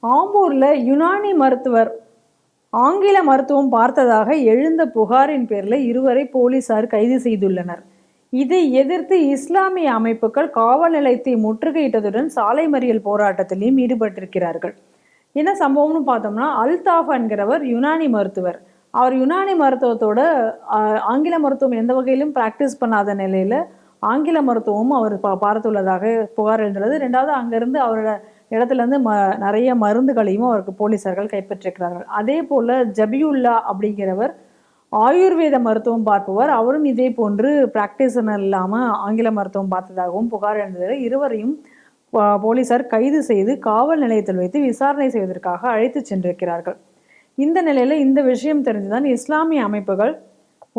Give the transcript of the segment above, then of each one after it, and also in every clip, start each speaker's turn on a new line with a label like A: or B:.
A: ஆம்பூர்ல யுனானி மருத்துவர் ஆங்கில மருத்துவம் பார்த்ததாக எழுந்த புகாரின் பேரில் இருவரை போலீசார் கைது செய்துள்ளனர். இதை எதிர்த்து இஸ்லாமிய அமைப்புகள் காவல் நிலையத்தை முற்றுகையிட்டதுடன் சாலை மறியல் போராட்டத்திலையும் ஈடுபட்டிருக்கிறார்கள். என்ன சம்பவம்னு பார்த்தோம்னா, அல்தாஃப் என்கிறவர் யுனானி மருத்துவர். அவர் யுனானி மருத்துவத்தோட ஆங்கில மருத்துவம் எந்த வகையிலும் பிராக்டிஸ் பண்ணாத நிலையில ஆங்கில மருத்துவமும் அவர் பார்த்துள்ளதாக புகார் எழுந்துள்ளது. ரெண்டாவது, அங்கிருந்து அவரோட இடத்துல இருந்து நிறைய மருந்துகளையும் அவருக்கு போலீசார்கள் கைப்பற்றிருக்கிறார்கள். அதே போல ஜபியுல்லா அப்படிங்கிறவர் ஆயுர்வேத மருத்துவம் பார்ப்பவர். அவரும் இதே போன்று பிராக்டிஷனர் இல்லாமல் ஆங்கில மருத்துவம் பார்த்ததாகவும் புகார் எழுந்தது. இருவரையும் போலீசார் கைது செய்து காவல் நிலையத்தில் வைத்து விசாரணை செய்வதற்காக அழைத்து சென்றிருக்கிறார்கள். இந்த நிலையில இந்த விஷயம் தெரிஞ்சுதான் இஸ்லாமிய அமைப்புகள்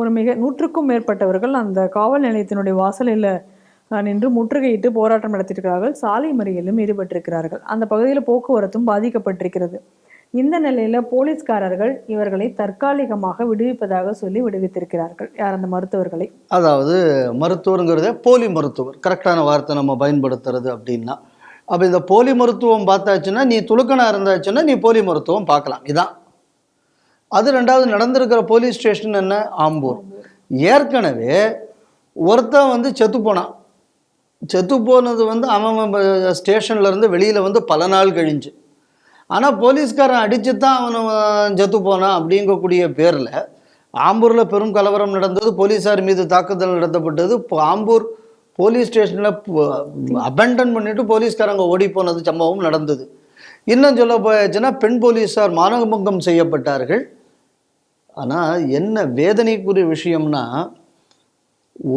A: ஒரு 100க்கும் மேற்பட்டவர்கள் அந்த காவல் நிலையத்தினுடைய வாசலில் நின்று முற்றுகையிட்டு போராட்டம் நடத்தியிருக்கிறார்கள். சாலை மறியலிலும் ஈடுபட்டிருக்கிறார்கள். அந்த பகுதியில் போக்குவரத்தும் பாதிக்கப்பட்டிருக்கிறது. இந்த நிலையில போலீஸ்காரர்கள் இவர்களை தற்காலிகமாக விடுவிப்பதாக சொல்லி விடுவித்திருக்கிறார்கள். யார்? அந்த மருத்துவர்களை.
B: அதாவது மருத்துவருங்கிறத போலி மருத்துவர், கரெக்டான வார்த்தை நம்ம பயன்படுத்துறது அப்படின்னா. அப்போ இந்த போலி மருத்துவம் பார்த்தாச்சுன்னா, நீ துலுக்கனா இருந்தாச்சுன்னா நீ போலி மருத்துவம் பார்க்கலாம். இதான் அது. ரெண்டாவது, நடந்திருக்கிற போலீஸ் ஸ்டேஷன் என்ன? ஆம்பூர். ஏற்கனவே ஒருத்தன் வந்து செத்து போனான். செத்து போனது வந்து அவன் ஸ்டேஷன்லேருந்து வெளியில் வந்து பல நாள் கழிஞ்சு. ஆனால் போலீஸ்காரன் அடித்து தான் அவன் செத்து போனான் அப்படிங்கக்கூடிய பேரில் ஆம்பூரில் பெரும் கலவரம் நடந்தது. போலீஸார் மீது தாக்குதல் நடத்தப்பட்டது. ஆம்பூர் போலீஸ் ஸ்டேஷனில் அபேண்டன் பண்ணிவிட்டு போலீஸ்காரங்க ஓடி போனது சம்பவம் நடந்தது. இன்னும் சொல்ல போயாச்சுன்னா, பெண் போலீஸார் மானபங்கம் செய்யப்பட்டார்கள். ஆனால் என்ன வேதனைக்குரிய விஷயம்னா,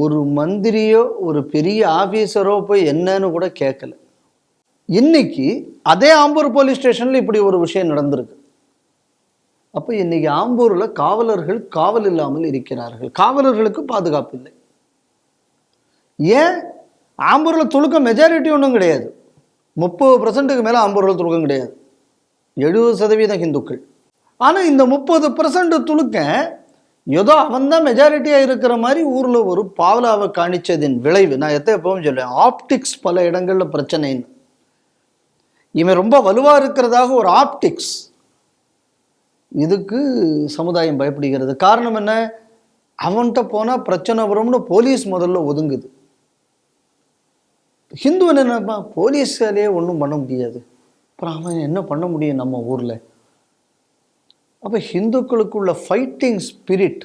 B: ஒரு மந்திரியோ ஒரு பெரிய ஆஃபீஸரோ போய் என்னன்னு கூட கேட்கல. இன்னைக்கு அதே ஆம்பூர் போலீஸ் ஸ்டேஷனில் இப்படி ஒரு விஷயம் நடந்திருக்கு. அப்போ இன்னைக்கு ஆம்பூரில் காவலர்கள் காவல் இல்லாமல் இருக்கிறார்கள். காவலர்களுக்கு பாதுகாப்பு இல்லை. ஏன்? ஆம்பூரில் துலுக்கம் மெஜாரிட்டி ஒன்றும் கிடையாது. 30% மேலே ஆம்பூரில் துலுக்கம் கிடையாது. 70% ஹிந்துக்கள். ஆனால் இந்த 30% துலுக்க ஏதோ அவன் தான் மெஜாரிட்டியாக இருக்கிற மாதிரி ஊரில் ஒரு பாவலாவை காணிச்சதின் விளைவு. நான் எப்பவும் சொல்லுவேன், ஆப்டிக்ஸ் பல இடங்களில் பிரச்சனைன்னு. இவன் ரொம்ப வலுவாக இருக்கிறதாக ஒரு ஆப்டிக்ஸ். இதுக்கு சமுதாயம் பயப்படுகிறது. காரணம் என்ன? அவன்கிட்ட போனால் பிரச்சனை வரும்னு போலீஸ் முதல்ல ஒதுங்குது. ஹிந்து என்னப்பா, போலீஸாலேயே ஒன்றும் பண்ண முடியாது, அப்புறம் அவன் என்ன பண்ண முடியும் நம்ம ஊரில்? அப்போ ஹிந்துக்களுக்குள்ள ஃபைட்டிங் ஸ்பிரிட்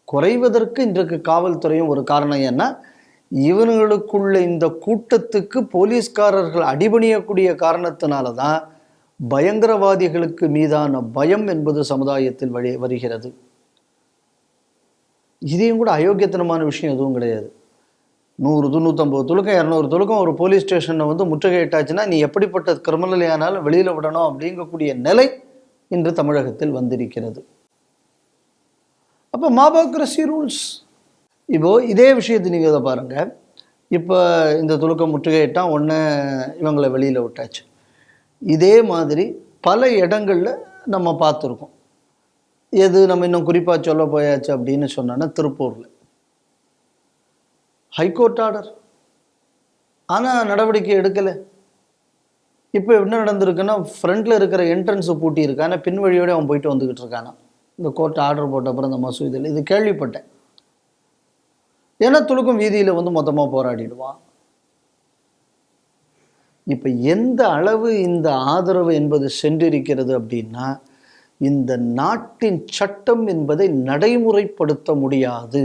B: குறைவதற்கு இன்றைக்கு காவல்துறையும் ஒரு காரணம். ஏன்னா இவர்களுக்குள்ள இந்த கூட்டத்துக்கு போலீஸ்காரர்கள் அடிபணியக்கூடிய காரணத்தினால தான் பயங்கரவாதிகளுக்கு மீதான பயம் என்பது சமுதாயத்தில் வருகிறது. இதையும் கூட அயோக்கியத்தனமான விஷயம் எதுவும் கிடையாது. 100 150 துலுக்கம் 200 துலுக்கம் ஒரு போலீஸ் ஸ்டேஷனை வந்து முற்றுகையிட்டாச்சுன்னா நீ எப்படிப்பட்ட கிரிமினல் ஆனாலும் வெளியில் விடணும் அப்படிங்கக்கூடிய நிலை இன்று தமிழகத்தில் வந்திருக்கிறது. அப்போ மாபோக்ரசி ரூல்ஸ். இப்போ இதே விஷயத்தை நீங்கள் இதை பாருங்கள். இப்போ இந்த துலுக்கம் முற்றுகையிட்டான், ஒன்று இவங்களை வெளியில் விட்டாச்சு. இதே மாதிரி பல இடங்களில் நம்ம பார்த்துருக்கோம். எது நம்ம இன்னும் குறிப்பாக சொல்ல போயாச்சு அப்படின்னு சொன்னோன்னா, திருப்பூரில் ஹைகோர்ட் ஆர்டர், ஆனால் நடவடிக்கை எடுக்கலை. இப்போ என்ன நடந்திருக்குன்னா, ஃப்ரண்ட்டில் இருக்கிற என்ட்ரன்ஸை பூட்டி இருக்கான, பின் வழியோடு அவன் போயிட்டு வந்துக்கிட்டு இருக்கானா. இந்த கோர்ட் ஆர்டர் போட்ட அப்புறம் இந்த மசூதியில் இது கேள்விப்பட்டேன். ஏன்னா துலுக்கும் வீதியில் வந்து மொத்தமாக போராடிடுவான். இப்போ எந்த அளவு இந்த ஆதரவு என்பது சென்றிருக்கிறது அப்படின்னா, இந்த நாட்டின் சட்டம் என்பதை நடைமுறைப்படுத்த முடியாது.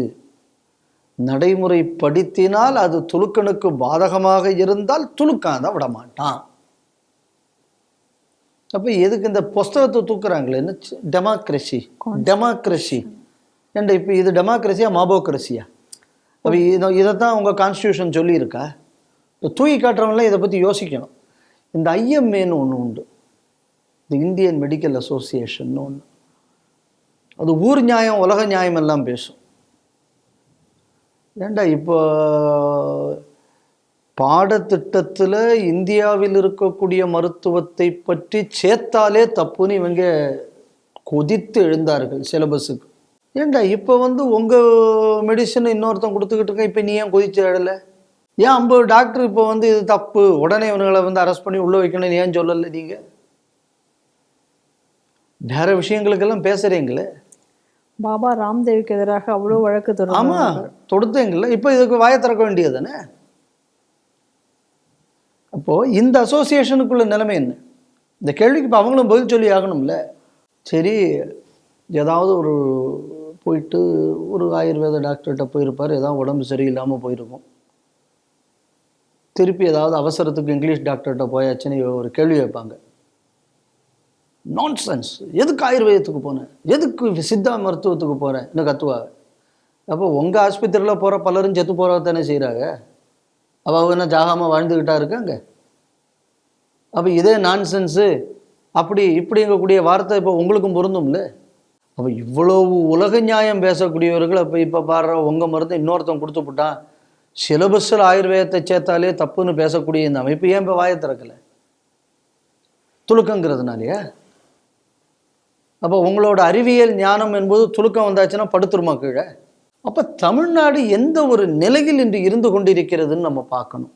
B: நடைமுறைப்படுத்தினால் அது துலுக்கனுக்கு பாதகமாக இருந்தால் துலுக்காத விடமாட்டான். அப்போ எதுக்கு இந்த புஸ்தகத்தை தூக்குறாங்களே? என்ன டெமோக்ரஸி ஏன்டா இப்போ இது டெமோக்ரஸியா மாபோக்ரஸியா? அப்போ இதைத்தான் உங்கள் கான்ஸ்டியூஷன் சொல்லியிருக்கா? இப்போ தூக்கி காட்டுறவங்களாம் இதை பற்றி யோசிக்கணும். இந்த ஐஎம்ஏன்னு ஒன்று உண்டு, இந்த இந்தியன் மெடிக்கல் அசோசியேஷன் ஒன்று. அது ஊர் நியாயம் உலக நியாயம் எல்லாம் பேசும். ஏண்டா இப்போ பாடத்திட்டத்தில் இந்தியாவில் இருக்கக்கூடிய மருத்துவத்தை பற்றி சேர்த்தாலே தப்புன்னு இவங்க கொதித்து எழுந்தார்கள் சிலபஸுக்கு. ஏண்டா இப்போ வந்து உங்கள் மெடிசன் இன்னொருத்தன் கொடுத்துக்கிட்டு இருக்க, இப்போ நீ ஏன் கொதித்து எழலை? ஏன் 50 டாக்டர் இப்போ வந்து இது தப்பு, உடனே இவங்களை வந்து அரெஸ்ட் பண்ணி உள்ளே வைக்கணும்னு ஏன் சொல்லலை நீங்கள்? வேற விஷயங்களுக்கெல்லாம் பேசுறீங்களே.
A: பாபா ராம்தேவுக்கு எதிராக அவ்வளோ வழக்கு
B: ஆமா,
A: தொடர்ந்தாங்க.
B: தொடுத்தீங்கல்ல. இப்போ இதுக்கு வாயை திறக்க வேண்டியது தானே. அப்போ இந்த அசோசியேஷனுக்குள்ள நிலைமை என்ன? இந்த கேள்விக்கு இப்போ அவங்களும் பதில் சொல்லி ஆகணும்ல. சரி, ஏதாவது ஒரு போயிட்டு ஒரு ஆயுர்வேத டாக்டர்கிட்ட போயிருப்பார், ஏதாவது உடம்பு சரியில்லாமல் போயிருக்கும். திருப்பி ஏதாவது அவசரத்துக்கு இங்கிலீஷ் டாக்டர்கிட்ட போயாச்சுன்னு ஒரு கேள்வி வைப்பாங்க. நான்சென்ஸ், எதுக்கு ஆயுர்வேதத்துக்கு போனேன், எதுக்கு சித்தா மருத்துவத்துக்கு போகிறேன் என்ன கத்துவாங்க. அப்போ உங்கள் ஆஸ்பத்திரியில் போகிற பலரும் செத்து போகிற தானே செய்கிறாங்க. அப்போ அவங்க என்ன ஜாகாமல் வாழ்ந்துக்கிட்டா இருக்காங்க. அப்போ இதே நான்சென்ஸு அப்படி இப்படிங்கக்கூடிய வார்த்தை இப்போ உங்களுக்கும் பொருந்தும்ல. அப்போ இவ்வளவு உலக நியாயம் பேசக்கூடியவர்கள் இப்போ பாடுற உங்கள் மருந்து இன்னொருத்தன் கொடுத்துப்புட்டான், சிலபஸில் ஆயுர்வேதத்தை சேர்த்தாலே தப்புன்னு பேசக்கூடிய இந்த அமைப்பு ஏன் இப்போ வாயை திறக்கலை? துலுக்கங்கிறதுனாலையா? அப்போ உங்களோட அறிவியல் ஞானம் என்பது துலுக்கம் வந்தாச்சுன்னா படுத்துருமா கீழே? அப்போ தமிழ்நாடு எந்த ஒரு நிலையில் இன்று இருந்து கொண்டிருக்கிறதுன்னு நம்ம பார்க்கணும்.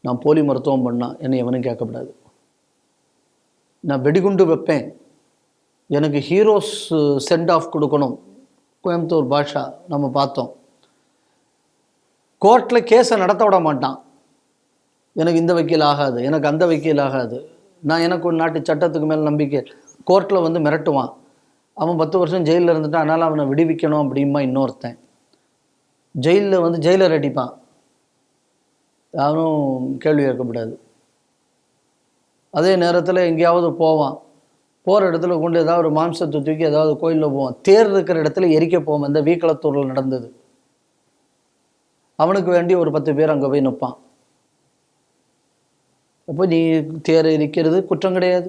B: நான் போலி மருத்துவம் பண்ணால் என்னை எவனும் கேட்கக்கூடாது. நான் வெடிகுண்டு வைப்பேன், எனக்கு ஹீரோஸ் சென்ட் ஆஃப் கொடுக்கணும். கோயம்புத்தூர் பாஷா நம்ம பார்த்தோம். கோர்ட்டில் கேஸை நடத்த விட மாட்டான். எனக்கு இந்த வக்கீல் ஆகாது, எனக்கு அந்த வக்கீல் ஆகாது, நான் எனக்கு ஒரு நாட்டு சட்டத்துக்கு மேலே நம்பிக்கை. கோர்ட்டில் வந்து மிரட்டுவான். அவன் 10 வருஷம் ஜெயிலில் இருந்துட்டான், அதனால் அவனை விடுவிக்கணும் அப்படிமா இன்னொருத்தன். ஜெயிலில் வந்து ஜெயிலர் அடிப்பான், யாரும் கேள்வி கேட்கக்கூடாது. அதே நேரத்தில் எங்கேயாவது போவான், போகிற இடத்துல கொண்டு ஏதாவது ஒரு மாம்சத்தை தூக்கி ஏதாவது கோயிலில் போவான். தேர் இருக்கிற இடத்துல எரிக்க போவான். இந்த வீக்களத்தூரில் நடந்தது. அவனுக்கு வேண்டி ஒரு 10 பேர் அங்கே போய் நிற்பான். அப்போ நீ தேர் எரிக்கிறது குற்றம் கிடையாது,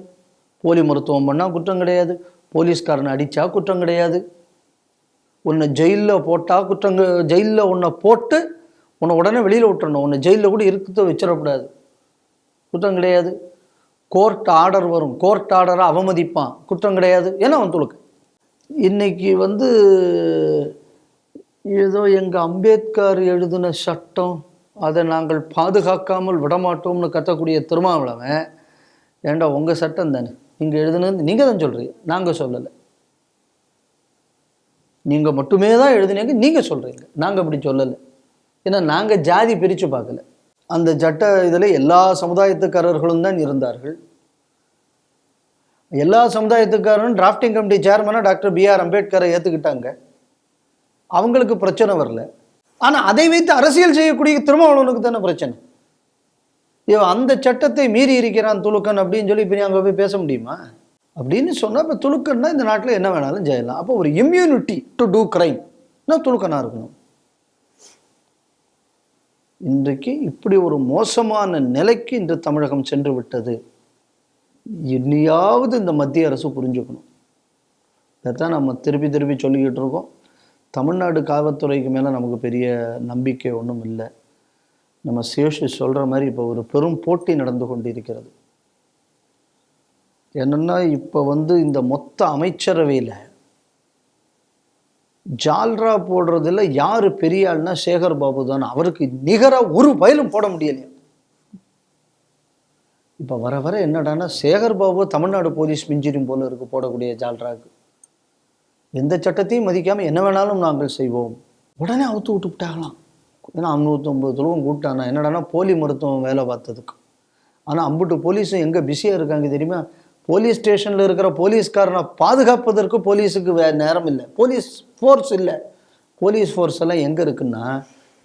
B: போலி மருத்துவம் பண்ணால் குற்றம் கிடையாது, போலீஸ்காரனை அடித்தா குற்றம் கிடையாது, உன்னை ஜெயிலில் போட்டால் குற்றம், ஜெயிலில் உன்னை போட்டு உன்னை உடனே வெளியில் விட்டுறணும், உன்னை ஜெயிலில் கூட இருக்கிறத வச்சிடக்கூடாது, குற்றம் கிடையாது. கோர்ட் ஆர்டர் வரும், கோர்ட் ஆர்டரை அவமதிப்பான், குற்றம் கிடையாது, ஏன்னா அவன் துளுக்கு. இன்னைக்கு வந்து ஏதோ எங்கள் அம்பேத்கர் எழுதின சட்டம் அதை நாங்கள் பாதுகாக்காமல் விடமாட்டோம்னு கத்தக்கூடிய திருமாவளவன், ஏண்டா உங்கள் சட்டம் தானே, நீங்கள் எழுதுனது நீங்கள் தான் சொல்கிறீங்க, நாங்கள் சொல்லலை. நீங்கள் மட்டுமே தான் எழுதினீங்க, நீங்கள் சொல்கிறீங்க, நாங்கள் அப்படி சொல்லலை. ஏன்னா நாங்கள் ஜாதி பிரித்து பார்க்கல. அந்த சட்ட இதில் எல்லா சமுதாயத்துக்காரர்களும் தான் இருந்தார்கள். எல்லா சமுதாயத்துக்காரரும் டிராஃப்டிங் கமிட்டி சேர்மனாக டாக்டர் B.R. அம்பேத்கரை ஏற்றுக்கிட்டாங்க, அவங்களுக்கு பிரச்சனை வரல. ஆனால் அதை வைத்து அரசியல் செய்யக்கூடிய திருமாவளவனுக்கு தானே பிரச்சனை. இவன் அந்த சட்டத்தை மீறி இருக்கிறான் துலுக்கன் அப்படின்னு சொல்லி இப்போ அங்கே போய் பேச முடியுமா? அப்படின்னு சொன்னால் இப்போ துலுக்கன்னா இந்த நாட்டில் என்ன வேணாலும் செய்யலாம். அப்போ ஒரு இம்யூனிட்டி டு டூ கிரைம் நான் துலுக்கனாக இருக்கணும். இன்றைக்கு இப்படி ஒரு மோசமான நிலைக்கு இன்று தமிழகம் சென்று விட்டது. இனியாவது இந்த மத்திய அரசு புரிஞ்சுக்கணும். இதைத்தான் நம்ம திருப்பி திருப்பி சொல்லிக்கிட்டு இருக்கோம். தமிழ்நாடு காவல்துறைக்கு மேலே நமக்கு பெரிய நம்பிக்கை ஒன்றும் இல்லை. நம்ம சேஷு சொல்கிற மாதிரி இப்போ ஒரு பெரும் போட்டி நடந்து கொண்டு இருக்கிறது. என்னென்னா இப்போ வந்து இந்த மொத்த அமைச்சரவையில் ஜால்ரா போடுறதில் யார் பெரிய ஆள்னா சேகர் பாபு தான். அவருக்கு நிகராக ஒரு பயிலும் போட முடியலையா. இப்போ வர வர என்னடானா சேகர் பாபு தமிழ்நாடு போலீஸ் மிஞ்சிரும் போல இருக்குது போடக்கூடிய ஜால்ராக்கு. எந்த சட்டத்தையும் மதிக்காமல் என்ன வேணாலும் நாங்கள் செய்வோம், உடனே அவுத்து விட்டுவிட்டாங்களாம். ஏன்னா 550 துருவம் கூப்பிட்டானா என்னடானா போலி மருத்துவம் வேலை பார்த்ததுக்கு. ஆனால் அம்புட்டு போலீஸும் எங்கே பிஸியாக இருக்காங்க தெரியுமா? போலீஸ் ஸ்டேஷனில் இருக்கிற போலீஸ்காரனை பாதுகாப்பதற்கு போலீஸுக்கு நேரம் இல்லை, போலீஸ் ஃபோர்ஸ் இல்லை. போலீஸ் ஃபோர்ஸ் எல்லாம் எங்கே இருக்குன்னா,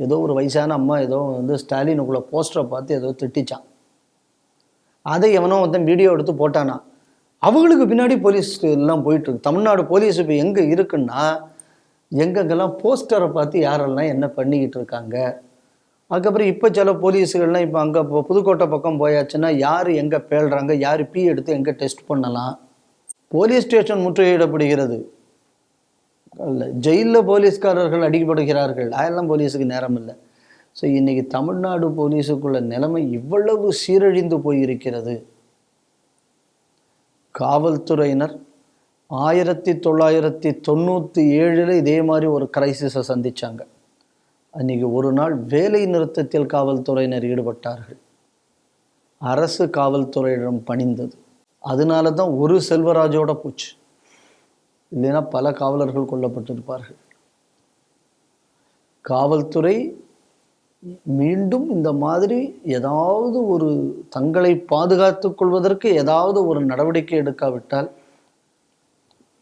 B: ஏதோ ஒரு வயசான அம்மா ஏதோ வந்து ஸ்டாலினுக்குள்ளே போஸ்டரை பார்த்து ஏதோ திட்டிச்சான், அதை எவனோ ஒருத்தன் வீடியோ எடுத்து போட்டானா, அவங்களுக்கு பின்னாடி போலீஸ் எல்லாம் போயிட்டுருக்கு. தமிழ்நாடு போலீஸ் இப்போ எங்கே இருக்குன்னா, எங்கெங்கெல்லாம் போஸ்டரை பார்த்து யாரெல்லாம் என்ன பண்ணிக்கிட்டு இருக்காங்க. அதுக்கப்புறம் இப்போ சில போலீஸுகள்லாம் இப்போ அங்கே இப்போ புதுக்கோட்டை பக்கம் போயாச்சுன்னா யார் எங்கே பேழ்கிறாங்க, யார் பீ எடுத்து எங்கே டெஸ்ட் பண்ணலாம். போலீஸ் ஸ்டேஷன் முற்றுகையிடப்படுகிறது, இல்லை ஜெயிலில் போலீஸ்காரர்கள் அடிக்கப்படுகிறார்கள். அதெல்லாம் போலீஸுக்கு நேரம் இல்லை. ஸோ இன்றைக்கி தமிழ்நாடு போலீஸுக்குள்ள நிலைமை இவ்வளவு சீரழிந்து போயிருக்கிறது. காவல்துறையினர் 1997 இதே மாதிரி ஒரு கிரைசிஸை சந்தித்தாங்க. அன்றைக்கி ஒரு நாள் வேலை நிறுத்தத்தில் காவல்துறையினர் ஈடுபட்டார்கள். அரசு காவல்துறையிடம் பணிந்தது. அதனால தான் ஒரு செல்வராஜோட போச்சு, இல்லைன்னா பல காவலர்கள் கொல்லப்பட்டிருப்பார்கள். காவல்துறை மீண்டும் இந்த மாதிரி ஏதாவது ஒரு தங்களை பாதுகாத்துக் கொள்வதற்கு ஏதாவது ஒரு நடவடிக்கை எடுக்காவிட்டால்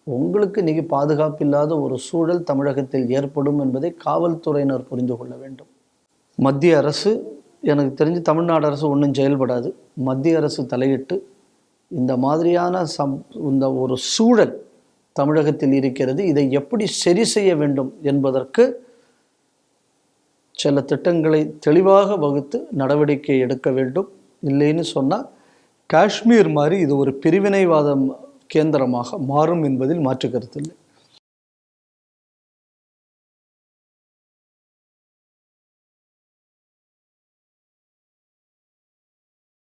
B: உங்களுக்கு இன்னைக்கு பாதுகாப்பு இல்லாத ஒரு சூழல் தமிழகத்தில் ஏற்படும் என்பதை காவல்துறையினர் புரிந்து கொள்ள வேண்டும். மத்திய அரசு, எனக்கு தெரிஞ்சு தமிழ்நாடு அரசு ஒன்றும் செயல்படாது. மத்திய அரசு தலையிட்டு இந்த மாதிரியான இந்த ஒரு சூழல் தமிழகத்தில் இருக்கிறது, இதை எப்படி சரி செய்ய வேண்டும் என்பதற்கு சில திட்டங்களை தெளிவாக வகுத்து நடவடிக்கை எடுக்க வேண்டும். இல்லைன்னு சொன்னால் காஷ்மீர் மாதிரி இது ஒரு பிரிவினைவாதம் கேந்திரமாக மாறும் என்பதில் மாற்று கருத்து இல்லை.